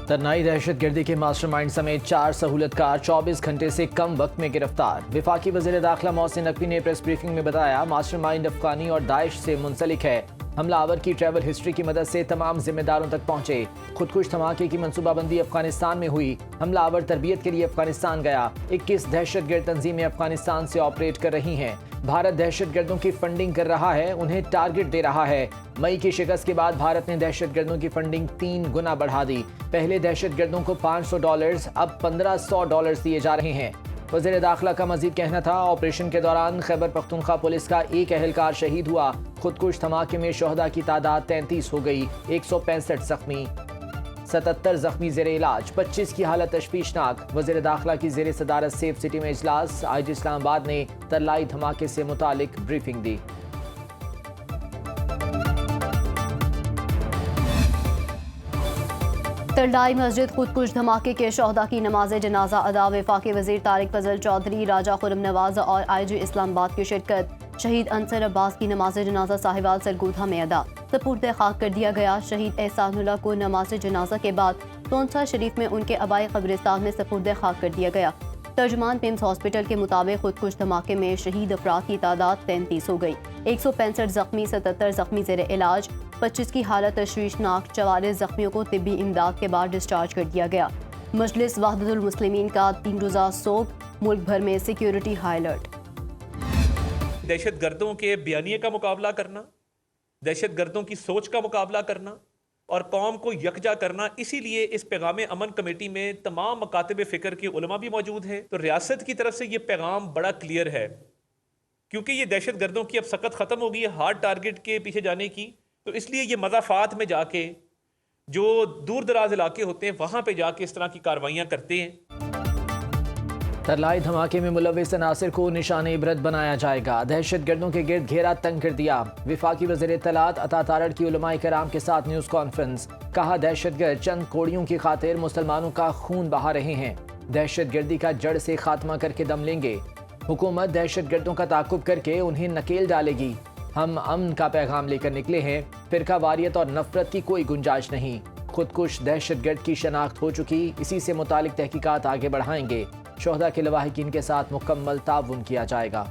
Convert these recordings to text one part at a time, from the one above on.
तरनाई दहशतगर्दी के मास्टरमाइंड समेत 4 सहूलतकार 24 घंटे से कम वक्त में गिरफ्तार। वफाकी वज़ीर दाखिला मोहसिन नकवी ने प्रेस ब्रीफिंग में बताया, मास्टरमाइंड अफगानी और दाइश से मुंसलिक है। हमलावर की ट्रैवल हिस्ट्री की मदद से तमाम जिम्मेदारों तक पहुंचे। खुदकुश धमाके की मंसूबाबंदी अफगानिस्तान में हुई। हमलावर तरबियत के लिए अफगानिस्तान गया। 21 दहशतगर्द तंजीमें अफगानिस्तान से ऑपरेट कर रही हैं। भारत दहशतगर्दों की फंडिंग कर रहा है, उन्हें टारगेट दे रहा है। मई की शिकस्त के बाद भारत ने दहशतगर्दों की फंडिंग 3 गुना बढ़ा दी। पहले दहशतगर्दों को $500, अब $1500 दिए जा रहे हैं। वज़ीर दाखिला का मजीद कहना था, ऑपरेशन के दौरान खैबर पख्तूनख्वा पुलिस का एक अहलकार शहीद हुआ। खुदकुश धमाके में शोहदा की तादाद 33 हो गई। 165 जख्मी, 77 जख्मी जेर इलाज, 25 की हालत तशवीशनाक। वज़ीर दाखिला की जेर सदारत सेफ सिटी में इजलास। आज इस्लामाबाद ने तरलाई धमाके से मुतालिक ब्रीफिंग दी। तरलाई मस्जिद खुदकुश धमाके के शोहदा की नमाज जनाजा अदा। वफाकी वज़ीर तारिक फजल चौधरी, राजा खुरम नवाज और IG इस्लामाबाद की शिरकत। शहीद अंसर अब्बास की नमाज जनाजा साहिवाल सरगोधा में अदा। सपुर्द खाक कर दिया गया। शहीद एहसानुल्लाह को नमाज जनाजा के बाद तोंसा शरीफ में उनके आबाई कब्रिस्तान में सपुर्द खाक कर दिया गया। तर्जमान पिम्स हॉस्पिटल के मुताबिक खुदकुश धमाके में शहीद अफराद की तादाद 33 हो गई। 165 जख्मी, 77 जख्मी जेर इलाज, 25 की हालत तशवीशनाक। 44 जख्मियों को तिब्बी इमदाद के बाद डिस्चार्ज कर दिया गया। मजलिस वहदतुल मुस्लिमीन का 3 रोज़ा सोग। मुल्क भर में सिक्योरिटी हाई अलर्ट। दहशतगर्दों के बयानिए का मुकाबला करना, दहशतगर्दों की सोच का मुकाबला करना और कौम को यकजा करना। इसीलिए इस पैगाम अमन कमेटी में तमाम मकातब फ़िक्र के उलमा भी मौजूद हैं। तो रियासत की तरफ से ये पैगाम बड़ा क्लियर है, क्योंकि ये दहशतगर्दों की अब सकत ख़त्म हो गई है हार्ड टारगेट के पीछे जाने की। तो इसलिए ये मज़ाफ़ात में जाके, जो दूर दराज इलाके होते हैं, वहाँ पर जाके इस तरह की कार्रवाइयाँ करते हैं। तरलाई धमाके में मुलविस अनासिर को निशान इबरत बनाया जाएगा। दहशतगर्दों के गिर्द घेरा तंग कर दिया। वफाकी वज़ीर इत्तलात अता तारड़ की उलमाए किराम के साथ न्यूज़ कॉन्फ्रेंस। कहा, दहशतगर्द चंद कोड़ियों की खातिर मुसलमानों का खून बहा रहे हैं। दहशतगर्दी का जड़ से खात्मा करके दम लेंगे। हुकूमत दहशतगर्दों का ताकुब करके उन्हें नकेल डालेगी। हम अमन का पैगाम लेकर निकले हैं। फिरका वारियत और नफरत की कोई गुंजाइश नहीं। खुदकुश दहशतगर्द की शनाख्त हो चुकी, इसी से मुतालिक तहकीकात आगे बढ़ाएंगे। शोहदा के लवाहिकीन के साथ मुकम्मल ताउन किया जाएगा।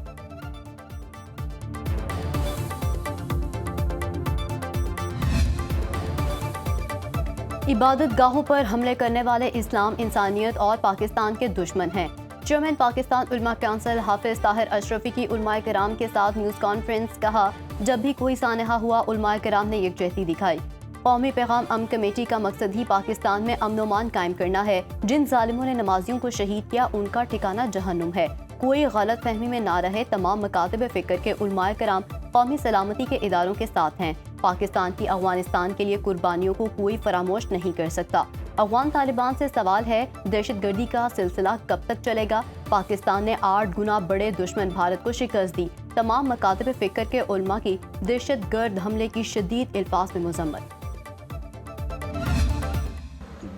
इबादत गाहों पर हमले करने वाले इस्लाम, इंसानियत और पाकिस्तान के दुश्मन हैं। चेयरमैन पाकिस्तान उलमा काउंसिल हाफिज ताहिर अशरफी की उलमाए किराम के साथ न्यूज़ कॉन्फ्रेंस। कहा, जब भी कोई सानहा हुआ उलमाए किराम ने यकजहती दिखाई। कौमी पैगाम अमन कमेटी का मकसद ही पाकिस्तान में अमन-ओ-मान कायम करना है। जिन जालिमों ने नमाजियों को शहीद किया, उनका ठिकाना जहन्नुम है। कोई गलत फहमी में ना रहे। तमाम मकातब फ़िक्र के उलमाए किराम कौमी सलामती के इदारों के साथ हैं। पाकिस्तान की अफगानिस्तान के लिए कुर्बानियों को कोई फरामोश नहीं कर सकता। अफगान तालिबान से सवाल है, दहशतगर्दी का सिलसिला कब तक चलेगा? पाकिस्तान ने 8 गुना बड़े दुश्मन भारत को शिकस्त दी। तमाम मकातब फ़िक्र के उलमा की दहशतगर्द हमले की शदीद अल्फाज में मज़म्मत।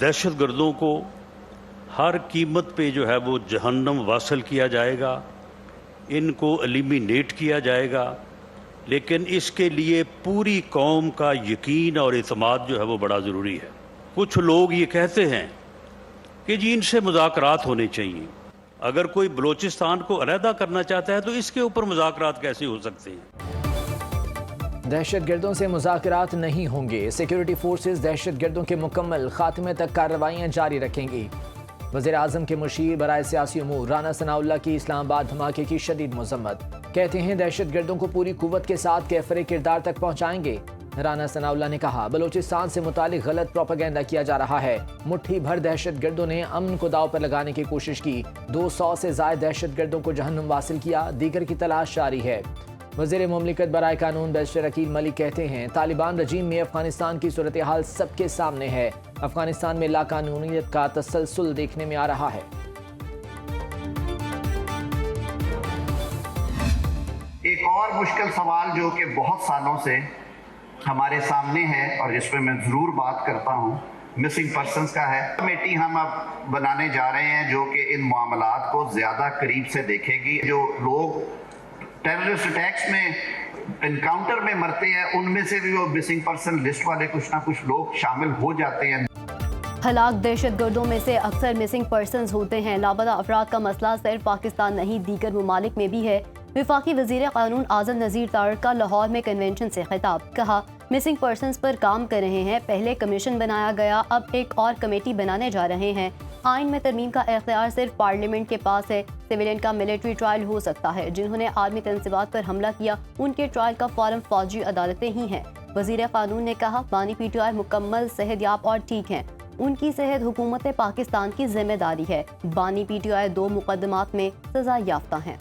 दहशतगर्दों को हर कीमत पे जो है वो जहन्नम वासल किया जाएगा, इनको एलिमिनेट किया जाएगा। लेकिन इसके लिए पूरी कौम का यकीन और इत्मीनान जो है वो बड़ा ज़रूरी है। कुछ लोग ये कहते हैं कि जी इनसे मुज़ाकरात होने चाहिए। अगर कोई बलूचिस्तान को अलहदा करना चाहता है तो इसके ऊपर मुज़ाकरात कैसे हो सकते हैं? दहशतगर्दों से मुज़ाकरात नहीं होंगे। सिक्योरिटी फोर्सेस दहशतगर्दों के मुकम्मल खात्मे तक कार्रवाइयाँ जारी रखेंगी। वज़ीर आज़म के मुशीर बराए सियासी उमूर राना सनाउल्लाह की इस्लामाबाद धमाके की शदीद मज़म्मत। कहते हैं, दहशतगर्दों को पूरी कुव्वत के साथ कैफरे किरदार तक पहुँचाएंगे। राना सनाउल्लाह ने कहा, बलूचिस्तान से मुतालिक गलत प्रोपेगेंडा किया जा रहा है। मुट्ठी भर दहशतगर्दों ने अमन को दाव पर लगाने की कोशिश की। 200 से ज़ायद दहशतगर्दों को जहन्नुम वासिल किया। दीगर की तलाश जारी है। वज़ीर मुमलिकत बराए कानून बैरिस्टर अकील मलिक कहते हैं, तालिबान रजीम में अफगानिस्तान की सूरत हाल सबके सामने है। अफगानिस्तान में लाकानूनियत का तसलसल देखने में आ रहा है। एक और मुश्किल सवाल जो कि बहुत सालों से हमारे सामने है और जिस पर मैं ज़रूर बात करता हूँ, मिसिंग पर्सनस का है। कमेटी हम अब बनाने जा रहे हैं जो कि इन मामलात को ज़्यादा करीब से देखेगी। जो लोग टेररिस्ट अटैक्स में, इनकाउंटर में मरते हैं, उनमें से भी वो मिसिंग पर्सन लिस्ट वाले कुछ ना कुछ लोग शामिल हो जाते हैं। हलाक दहशतगर्दों में से अक्सर मिसिंग पर्सनस होते हैं। लापता अफराद का मसला सिर्फ पाकिस्तान नहीं, दीगर ममालिक में भी है। वफाकी वज़ीर क़ानून आज़म नज़ीर तारिक का लाहौर में कन्वेंशन से खिताब, कहा मिसिंग पर्सनस पर काम कर रहे हैं। पहले कमीशन बनाया गया, अब एक और कमेटी बनाने जा रहे हैं। आइन में तरमीम का इख्तियार सिर्फ पार्लियामेंट के पास है। सिविलियन का मिलिट्री ट्रायल हो सकता है। जिन्होंने आर्मी तंसीबात पर हमला किया उनके ट्रायल का फॉरम फौजी अदालतें ही हैं। वज़ीर क़ानून ने कहा बानी PTI मुकम्मल सेहतयाब और ठीक हैं। उनकी सेहत हुकूमत पाकिस्तान की जिम्मेदारी है। बानी PTI 2 मुकदमात में सजा याफ्ता हैं।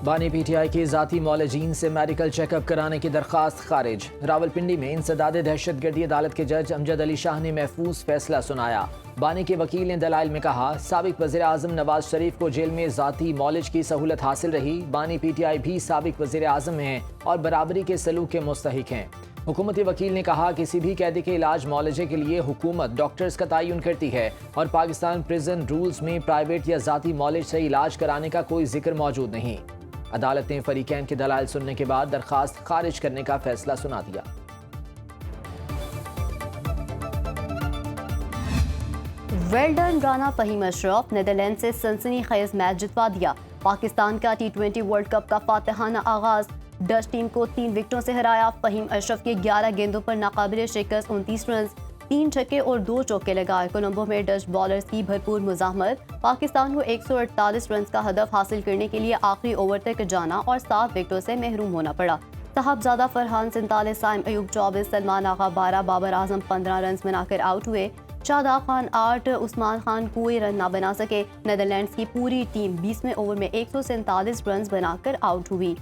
बानी PTI की ज़ाती मौलजीन से मेडिकल चेकअप कराने की दरख्वास्त खारिज। रावलपिंडी में इंसदाद दहशतगर्दी अदालत के जज अमजद अली शाह ने महफूज फैसला सुनाया। बानी के वकील ने दलाइल में कहा साबिक वज़ीर आज़म नवाज शरीफ को जेल में ज़ाती मौलज की सहूलत हासिल रही। बानी PTI भी साबिक वज़ीर आज़म हैं और बराबरी के सलूक के मुस्तहिक हैं। हुकूमती वकील ने कहा किसी भी कैदी के इलाज मौलजे के लिए हुकूमत डॉक्टर्स का तयन करती है और पाकिस्तान प्रिजन रूल्स में प्राइवेट या ज़ाती मौलज से इलाज कराने का कोई जिक्र मौजूद नहीं। अदालत ने फरीकैन के दलाइल सुनने के बाद दरखास्त खारिज करने का फैसला सुना दिया। Well done Rana Faheem Ashraf, Netherlands से सनसनीखेज मैच जितवा दिया। पाकिस्तान का T20 वर्ल्ड कप का फातिहाना आगाज, डच टीम को 3 विकेटों से हराया। फ़हीम अशरफ के 11 गेंदों पर नाकाबिल शिकस्त 29 रन, 3 छक्के और 2 चौके लगाए। कोलंबो में डच बॉलर्स की भरपूर मुज़ाहमत। पाकिस्तान को 148 रन का हदफ हासिल करने के लिए आखिरी ओवर तक जाना और 7 विकेटों से महरूम होना पड़ा। साहबजादा फरहान 47, साइम अयूब 24, सलमान आगा 12, बाबर आजम 15 रन बनाकर आउट हुए। शादाब खान 8, उस्मान खान कोई रन ना बना सके। नीदरलैंड्स की पूरी टीम 20वें ओवर में 147 रन बनाकर आउट हुई।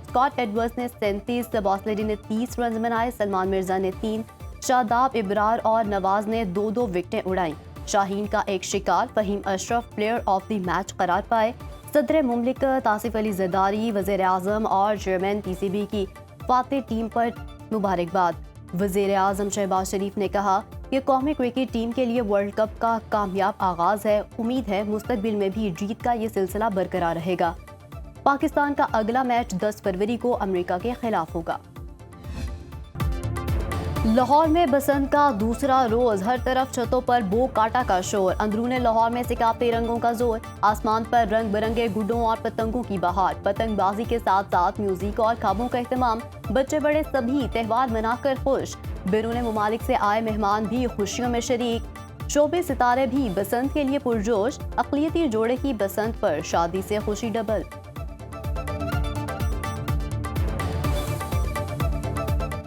स्कॉट एडवर्ड्स ने 37, बॉसलेडी ने 30 रन बनाए। सलमान मिर्जा ने 3, शादाब, इब्रार और नवाज ने 2-2 विकेटें उड़ाई। शाहीन का एक शिकार Faheem Ashraf player of the match करार पाए। सदर मुमलिकत आसिफ अली जरदारी, वज़ीर आज़म और चेयरमैन PCB की फातेह टीम पर मुबारकबाद। वज़ीर आज़म शहबाज शरीफ ने कहा कि कौमी क्रिकेट टीम के लिए वर्ल्ड कप का कामयाब आगाज़ है। उम्मीद है मुस्तकबिल में भी जीत का ये सिलसिला बरकरार रहेगा। पाकिस्तान का अगला मैच 10 फरवरी को अमेरिका के खिलाफ होगा। लाहौर में बसंत का दूसरा रोज, हर तरफ छतों पर बो काटा का शोर। अंदरूने लाहौर में सिकाते रंगों का जोर। आसमान पर रंग बिरंगे गुड्डों और पतंगों की बहार। पतंगबाजी के साथ साथ म्यूजिक और खाबों का इख्तिमाम। बच्चे बड़े सभी त्यौहार मनाकर खुश। बैरून ममालिक से आए मेहमान भी खुशियों में शरीक। शोबे सितारे भी बसंत के लिए पुरजोश। अक़लियती जोड़े की बसंत पर शादी से खुशी डबल।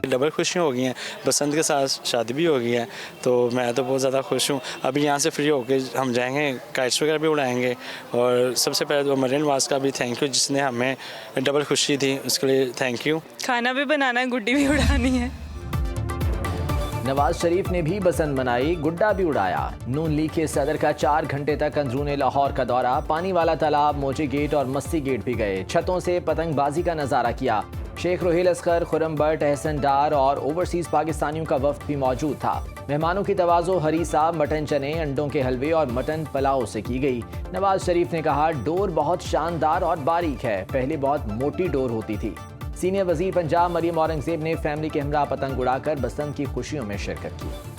डबल खुशियाँ हो गई हैं, बसंत के साथ शादी भी हो गई है, तो मैं तो बहुत ज़्यादा खुश हूँ। अभी यहाँ से फ्री होके हम जाएंगे, काइट्स वगैरह भी उड़ाएंगे। और सबसे पहले तो मरीन वास का भी थैंक यू, जिसने हमें डबल खुशी दी, उसके लिए थैंक यू। खाना भी बनाना है, गुड्डी भी उड़ानी है। नवाज शरीफ ने भी बसंत मनाई, गुड्डा भी उड़ाया। नून लीग के सदर का 4 घंटे तक अंदरूने लाहौर का दौरा। पानी वाला तालाब, मोची गेट और मस्ती गेट भी गए। छतों से पतंगबाजी का नज़ारा किया। शेख रोहेल असगर, खुरम बट, एहसन डार और ओवरसीज पाकिस्तानियों का वफ्द भी मौजूद था। मेहमानों की तवाज़ो हरीसा, मटन चने, अंडों के हलवे और मटन पुलाव से की गई। नवाज शरीफ ने कहा डोर बहुत शानदार और बारीक है, पहले बहुत मोटी डोर होती थी। सीनियर वजीर पंजाब मरियम औरंगजेब ने फैमिली के हमरा पतंग उड़ाकर बसंत की खुशियों में शिरकत की।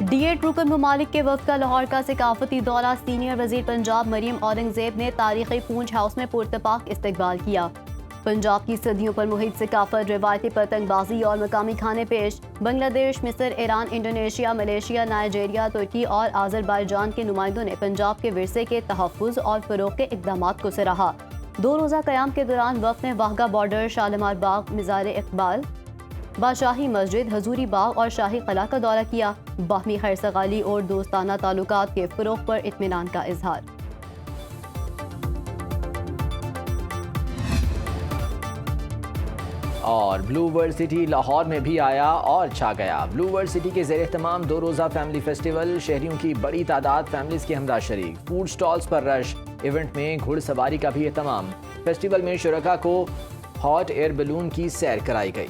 D8 रुकन ममालिक के वफ्द का लाहौर का सिकाफती दौरा। सीनियर वजीर पंजाब मरियम औरंगजेब ने तारीखी पूंछ हाउस में पुरतपाक इस्तकबाल किया। पंजाब की सदियों पर मुहित सिकाफत, रिवायती पतंगबाजी और मकामी खाने पेश। बांग्लादेश, मिस्र, ईरान, इंडोनेशिया, मलेशिया, नाइजीरिया, तुर्की और आज़रबाईजान के नुमाइंदों ने पंजाब के विरसे के तहफ़्फ़ुज़ और फ़रोग़ के इक़दामात को सराहा। 2 रोज़ा क़याम के दौरान वफ़द ने वाहगा बॉर्डर, शालीमार बाग, मज़ार इक़बाल, बादशाही मस्जिद, हजूरी बाग और शाही कला का दौरा किया। बाहमी खैरसगाली और दोस्ताना ताल्लुकात के फ़रोग़ पर इत्मीनान का इजहार। और ब्लू वर्ल्ड सिटी लाहौर में भी आया और छा गया। ब्लू वर्ल्ड सिटी के ज़ेर एहतमाम 2 रोज़ा फैमिली फेस्टिवल। शहरियों की बड़ी तादाद फैमिलीज़ के हमरा शरीक। फूड स्टॉल्स पर रश। इवेंट में घुड़सवारी का भी एहतमाम। फेस्टिवल में शुरका को हॉट एयर बलून की सैर कराई गई।